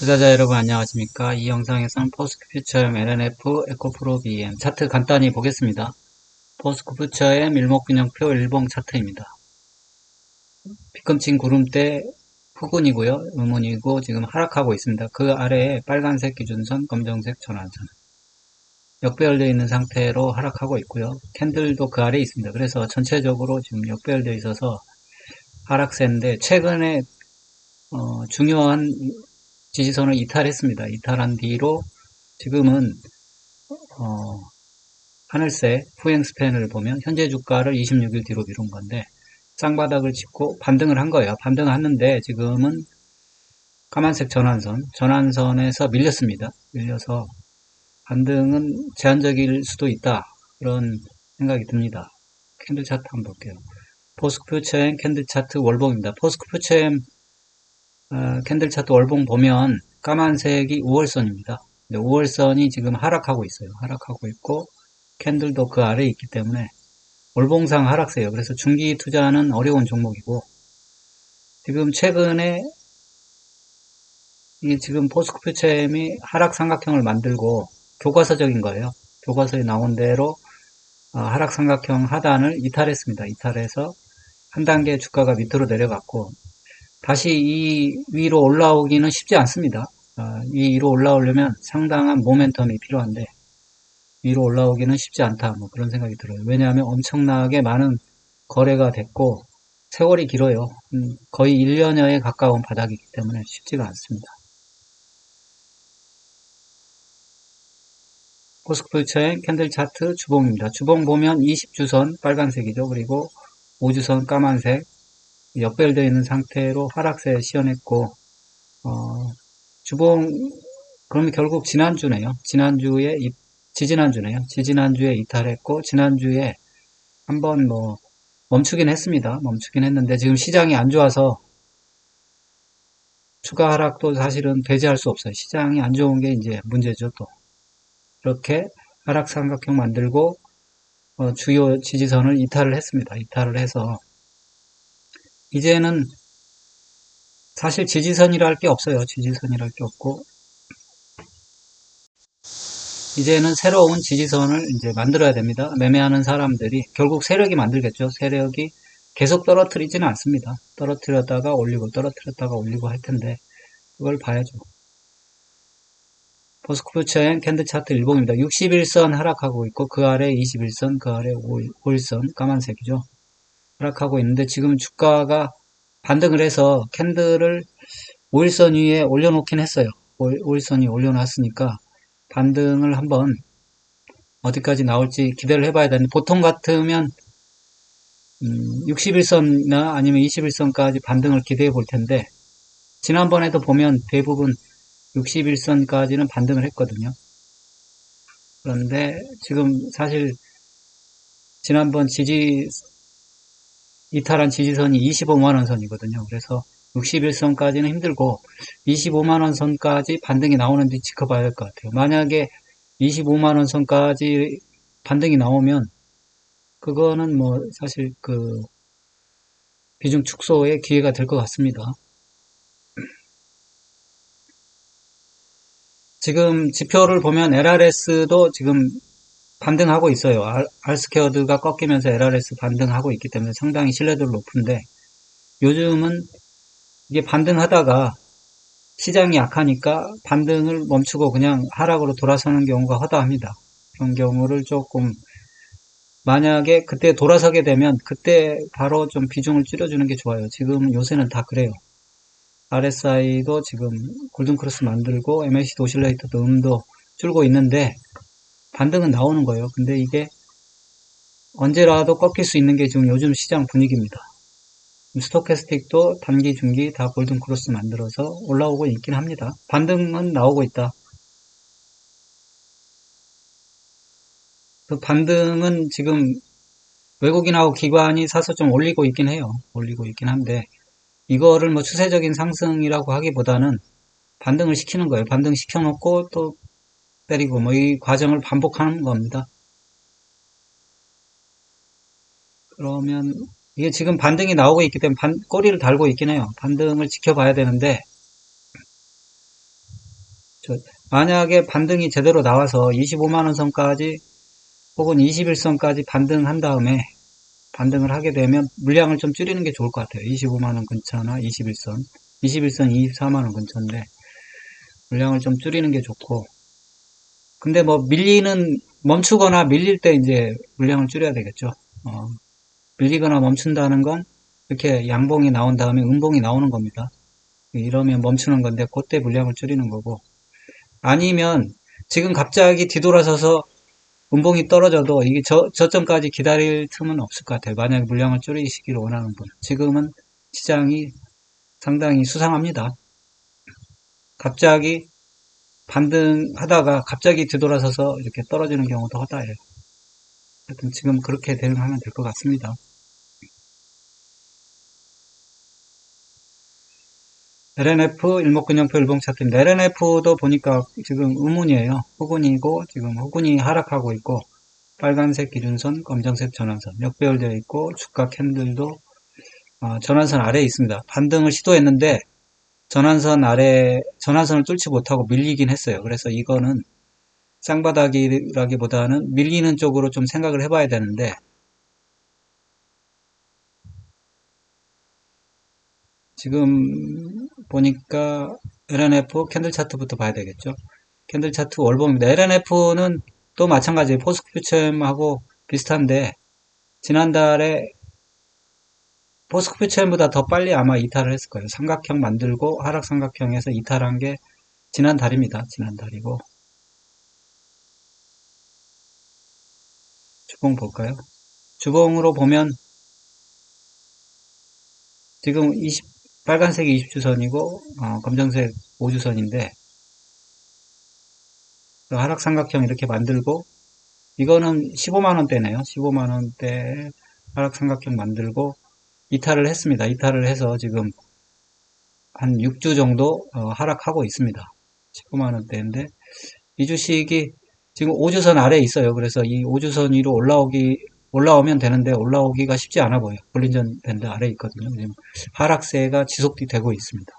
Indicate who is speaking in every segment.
Speaker 1: 투자자 여러분 안녕하십니까? 이 영상에서는 포스트퓨처엠 LNF 에코프로 BM 차트 간단히 보겠습니다. 포스트퓨처엠 일목균형표 일봉 차트입니다. 뒤꿈치 구름대 후근이고요. 음운이고 지금 하락하고 있습니다. 그 아래에 빨간색 기준선, 검정색 전환선. 역배열되어 있는 상태로 하락하고 있고요. 캔들도 그 아래에 있습니다. 그래서 전체적으로 지금 역배열되어 있어서 하락세인데 최근에 중요한 지지선을 이탈했습니다. 이탈한 뒤로 지금은 하늘색 후행 스팬을 보면 현재 주가를 26일 뒤로 미룬 건데 쌍바닥을 짚고 반등을 한 거예요. 반등했는데 지금은 까만색 전환선에서 밀렸습니다. 밀려서 반등은 제한적일 수도 있다. 그런 생각이 듭니다. 캔들 차트 한번 볼게요. 포스트퓨처엠 캔들 차트 월봉입니다. 포스트퓨처엠 캔들 차트 월봉 보면 까만색이 5월선입니다. 5월선이 지금 하락하고 있어요. 하락하고 있고 캔들도 그 아래에 있기 때문에 월봉상 하락세예요. 그래서 중기 투자는 어려운 종목이고 지금 최근에 이 지금 포스트퓨처엠이 하락 삼각형을 만들고 교과서적인 거예요. 교과서에 나온 대로 하락 삼각형 하단을 이탈했습니다. 이탈해서 한 단계 주가가 밑으로 내려갔고 다시 이 위로 올라오기는 쉽지 않습니다. 이 위로 올라오려면 상당한 모멘텀이 필요한데 위로 올라오기는 쉽지 않다. 뭐 그런 생각이 들어요. 왜냐하면 엄청나게 많은 거래가 됐고 세월이 길어요. 거의 1년여에 가까운 바닥이기 때문에 쉽지가 않습니다. 포스트퓨처의 캔들 차트 주봉입니다. 주봉 보면 20주선 빨간색이죠. 그리고 5주선 까만색 역별되어 있는 상태로 하락세 시연했고 주봉 그러면 결국 지난주네요. 지지난주에 이탈했고 지난주에 한번 멈추긴 했습니다. 멈추긴 했는데 지금 시장이 안 좋아서 추가 하락도 사실은 배제할 수 없어요. 시장이 안 좋은 게 이제 문제죠. 또 이렇게 하락 삼각형 만들고 주요 지지선을 이탈을 했습니다. 이탈을 해서 이제는 사실 지지선이랄 게 없어요. 지지선이랄 게 없고 이제는 새로운 지지선을 이제 만들어야 됩니다. 매매하는 사람들이 결국 세력이 만들겠죠. 세력이 계속 떨어뜨리지는 않습니다. 떨어뜨렸다가 올리고 할 텐데 그걸 봐야죠. 포스트퓨처엔 캔들 차트 일봉입니다. 61선 하락하고 있고 그 아래 21선, 그 아래 5일선 까만색이죠. 하락하고 있는데 지금 주가가 반등을 해서 캔들을 5일선 위에 올려놓긴 했어요. 5일선 위에 올려놨으니까 반등을 한번 어디까지 나올지 기대를 해봐야 되는데 보통 같으면 61선이나 아니면 21선까지 반등을 기대해 볼 텐데 지난번에도 보면 대부분 61선까지는 반등을 했거든요. 그런데 지금 사실 지난번 이탈한 지지선이 25만원 선이거든요. 그래서 61선까지는 힘들고 25만원 선까지 반등이 나오는지 지켜봐야 할 것 같아요. 만약에 25만원 선까지 반등이 나오면 그거는 사실 비중 축소의 기회가 될 것 같습니다. 지금 지표를 보면 LRS도 지금 반등하고 있어요. R스퀘어드가 꺾이면서 LRS 반등하고 있기 때문에 상당히 신뢰도는 높은데 요즘은 이게 반등하다가 시장이 약하니까 반등을 멈추고 그냥 하락으로 돌아서는 경우가 허다합니다. 그런 경우를 조금 만약에 그때 돌아서게 되면 그때 바로 좀 비중을 줄여주는 게 좋아요. 지금 요새는 다 그래요. RSI도 지금 골든크로스 만들고 MACD 오실레이터도 음도 줄고 있는데 반등은 나오는 거예요. 근데 이게 언제라도 꺾일 수 있는 게 지금 요즘 시장 분위기입니다. 스토캐스틱도 단기, 중기 다 골든크로스 만들어서 올라오고 있긴 합니다. 반등은 나오고 있다. 그 반등은 지금 외국인하고 기관이 사서 좀 올리고 있긴 해요. 올리고 있긴 한데 이거를 추세적인 상승이라고 하기보다는 반등을 시키는 거예요. 반등 시켜놓고 또 때리고 이 과정을 반복하는 겁니다. 그러면 이게 지금 반등이 나오고 있기 때문에 꼬리를 달고 있긴 해요. 반등을 지켜봐야 되는데 만약에 반등이 제대로 나와서 25만원 선까지 혹은 21선까지 반등한 다음에 반등을 하게 되면 물량을 좀 줄이는 게 좋을 것 같아요. 25만원 근처나 21선. 21선 24만원 근처인데 물량을 좀 줄이는 게 좋고, 근데 뭐 멈추거나 밀릴 때 이제 물량을 줄여야 되겠죠. 어, 밀리거나 멈춘다는 건 이렇게 양봉이 나온 다음에 음봉이 나오는 겁니다. 이러면 멈추는 건데 그때 물량을 줄이는 거고, 아니면 지금 갑자기 뒤돌아서서 음봉이 떨어져도 이게 저점까지 기다릴 틈은 없을 것 같아요. 만약에 물량을 줄이시기를 원하는 분. 지금은 시장이 상당히 수상합니다. 갑자기 반등하다가 갑자기 뒤돌아서서 이렇게 떨어지는 경우도 허다해요. 하여튼 지금 그렇게 대응하면 될 것 같습니다. LNF 일목균형표 일봉 차트입니다. LNF도 보니까 지금 의문이에요. 후근이고 지금 후근이 하락하고 있고 빨간색 기준선, 검정색 전환선 역배열되어 있고 주가 캔들도 전환선 아래에 있습니다. 반등을 시도했는데 전환선을 뚫지 못하고 밀리긴 했어요. 그래서 이거는 쌍바닥이라기보다는 밀리는 쪽으로 좀 생각을 해봐야 되는데, 지금 보니까 LNF 캔들 차트부터 봐야 되겠죠. 캔들 차트 월봉입니다. LNF는 또 마찬가지 포스트 퓨처엠하고 비슷한데 지난달에 포스트 퓨처엠보다 더 빨리 아마 이탈을 했을 거예요. 삼각형 만들고 하락 삼각형에서 이탈한 게 지난달입니다. 지난달이고, 주봉 볼까요? 주봉으로 보면 지금 빨간색이 20주선이고 검정색 5주선인데 하락 삼각형 이렇게 만들고, 이거는 15만원대네요. 15만원대 하락 삼각형 만들고 이탈을 했습니다. 이탈을 해서 지금 한 6주 정도 하락하고 있습니다. 15만원대인데 이 주식이 지금 5주선 아래에 있어요. 그래서 이 5주선 위로 올라오면 되는데 올라오기가 쉽지 않아 보여요. 볼린전 밴드 아래에 있거든요. 지금 하락세가 지속되고 있습니다.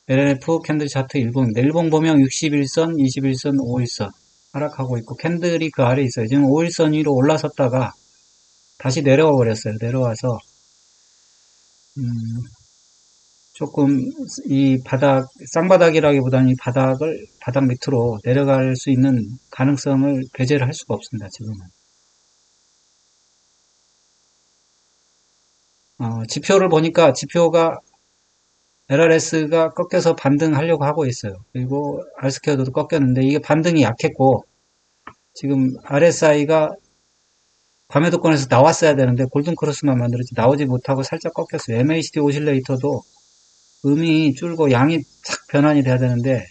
Speaker 1: LNF 캔들 차트 일봉입니다. 일봉 보면 61선, 21선, 5일선 하락하고 있고 캔들이 그 아래에 있어요. 지금 5일선 위로 올라섰다가 다시 내려와 버렸어요. 내려와서 조금 이 쌍바닥이라기보다는 이 바닥 밑으로 내려갈 수 있는 가능성을 배제를 할 수가 없습니다. 지금은. 지표를 보니까 지표가 LRS가 꺾여서 반등하려고 하고 있어요. 그리고 알스퀘어도 꺾였는데 이게 반등이 약했고 지금 RSI가 과매도권에서 나왔어야 되는데 골든크로스만 만들었지 나오지 못하고 살짝 꺾였어요. MACD 오실레이터도 음이 줄고 양이 싹 변환이 돼야 되는데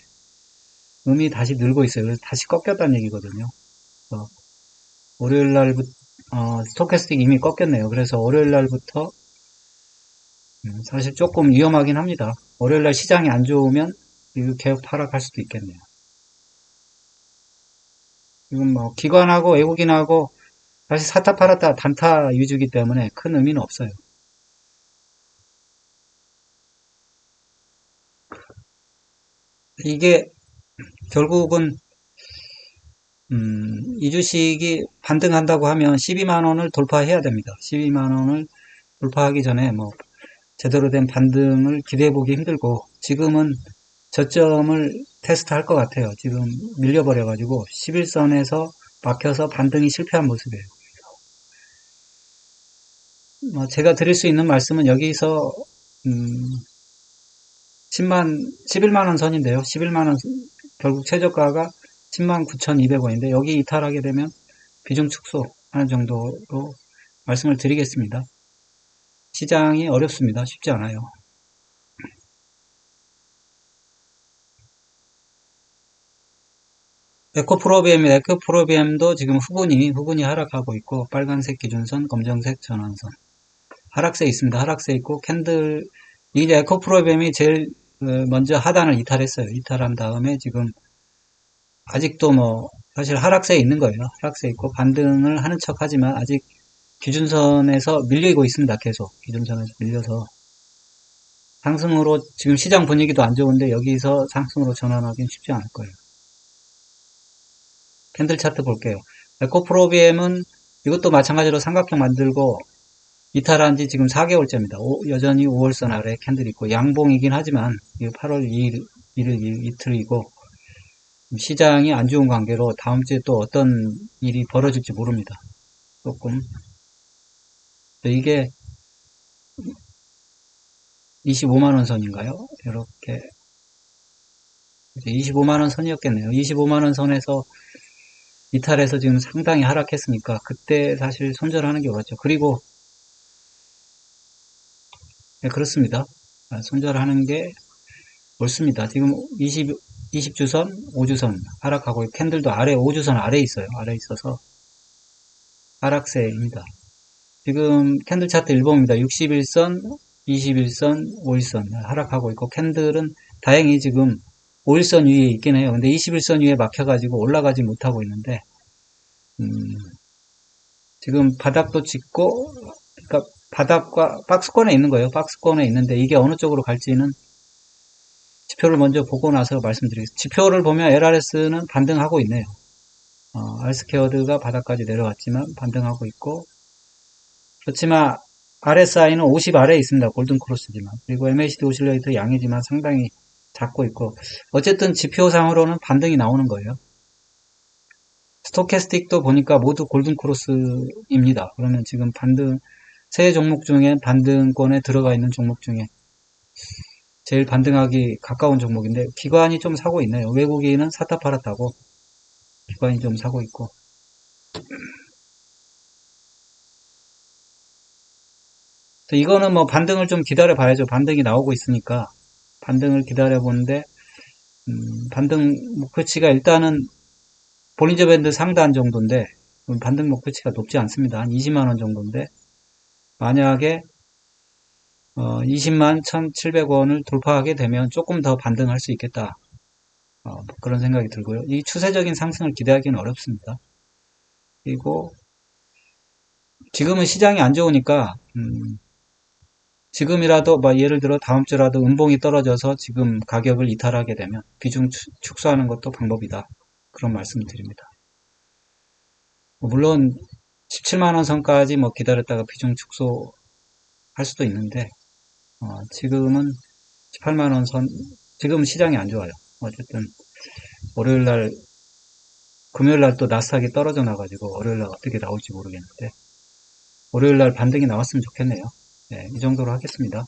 Speaker 1: 음이 다시 늘고 있어요. 그래서 다시 꺾였다는 얘기거든요. 월요일 날부터 스토캐스틱 이미 꺾였네요. 그래서 월요일 날부터 사실 조금 위험하긴 합니다. 월요일 날 시장이 안 좋으면 이거 계속 하락할 수도 있겠네요. 지금 뭐 기관하고 외국인하고 다시 사타 팔았다 단타 위주기 때문에 큰 의미는 없어요. 이게 결국은 이 주식이 반등한다고 하면 12만원을 돌파해야 됩니다. 12만원을 돌파하기 전에 뭐 제대로 된 반등을 기대해 보기 힘들고 지금은 저점을 테스트할 것 같아요. 지금 밀려버려가지고 11선에서 막혀서 반등이 실패한 모습이에요. 제가 드릴 수 있는 말씀은 여기서 11만원 선인데요. 11만원 결국 최저가가 10만 9,200원인데 여기 이탈하게 되면 비중 축소하는 정도로 말씀을 드리겠습니다. 시장이 어렵습니다. 쉽지 않아요. 에코프로비엠입니다. 에코프로비엠도 지금 후분이 하락하고 있고 빨간색 기준선, 검정색 전환선 하락세 있습니다. 하락세 있고 캔들 이제 에코프로비엠이 제일 먼저 하단을 이탈했어요. 이탈한 다음에 지금 아직도 뭐 사실 하락세에 있는 거예요. 하락세 있고 반등을 하는 척 하지만 아직 기준선에서 밀리고 있습니다. 계속 기준선에서 밀려서 상승으로 지금 시장 분위기도 안 좋은데 여기서 상승으로 전환하기는 쉽지 않을 거예요. 캔들 차트 볼게요. 에코프로비엠은 이것도 마찬가지로 삼각형 만들고 이탈한 지 지금 4개월째입니다. 여전히 5월선 아래 캔들 있고 양봉이긴 하지만 8월 2일, 이틀이고 시장이 안 좋은 관계로 다음 주에 또 어떤 일이 벌어질지 모릅니다. 조금 이게 25만원 선인가요? 이렇게 25만원 선이었겠네요. 25만원 선에서 이탈해서 지금 상당히 하락했으니까 그때 사실 손절하는 게 옳았죠. 그리고 네, 그렇습니다. 손절하는 게 옳습니다. 지금 20주선, 5주선 하락하고 캔들도 아래 5주선 아래 있어요. 아래 있어서 하락세입니다. 지금 캔들 차트 일봉입니다. 61선, 21선, 5일선 하락하고 있고 캔들은 다행히 지금 5일선 위에 있긴 해요. 근데 21선 위에 막혀가지고 올라가지 못하고 있는데 지금 바닥도 짚고 그러니까 바닥과 박스권에 있는 거예요. 박스권에 있는데 이게 어느 쪽으로 갈지는 지표를 먼저 보고 나서 말씀드리겠습니다. 지표를 보면 LRS는 반등하고 있네요. 알스케어드가 바닥까지 내려왔지만 반등하고 있고 그렇지만 RSI는 50 아래에 있습니다. 골든크로스지만. 그리고 MACD 오실레이터 양이지만 상당히 작고 있고 어쨌든 지표상으로는 반등이 나오는 거예요. 스토캐스틱도 보니까 모두 골든크로스입니다. 그러면 지금 세 종목 중에 반등권에 들어가 있는 종목 중에 제일 반등하기 가까운 종목인데 기관이 좀 사고 있네요. 외국인은 샀다 팔았다고 기관이 좀 사고 있고 이거는 뭐 반등을 좀 기다려 봐야죠. 반등이 나오고 있으니까 반등을 기다려 보는데 반등 목표치가 일단은 볼린저 밴드 상단 정도인데 반등 목표치가 높지 않습니다. 한 20만원 정도인데 만약에 20만 1,700원을 돌파하게 되면 조금 더 반등할 수 있겠다. 그런 생각이 들고요. 이 추세적인 상승을 기대하기는 어렵습니다. 그리고 지금은 시장이 안 좋으니까 지금이라도 예를 들어 다음 주라도 음봉이 떨어져서 지금 가격을 이탈하게 되면 비중 축소하는 것도 방법이다. 그런 말씀을 드립니다. 물론 17만원 선까지 기다렸다가 비중 축소할 수도 있는데 지금은 18만원 선 지금 시장이 안 좋아요. 어쨌든 월요일날 금요일날 또 나스닥이 떨어져 나가지고 월요일날 어떻게 나올지 모르겠는데 월요일날 반등이 나왔으면 좋겠네요. 네, 이 정도로 하겠습니다.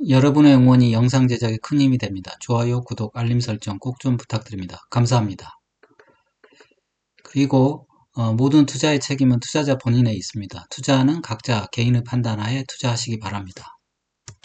Speaker 1: 여러분의 응원이 영상 제작에 큰 힘이 됩니다. 좋아요, 구독, 알림 설정 꼭 좀 부탁드립니다. 감사합니다. 그리고 모든 투자의 책임은 투자자 본인에 있습니다. 투자는 각자 개인의 판단하에 투자하시기 바랍니다.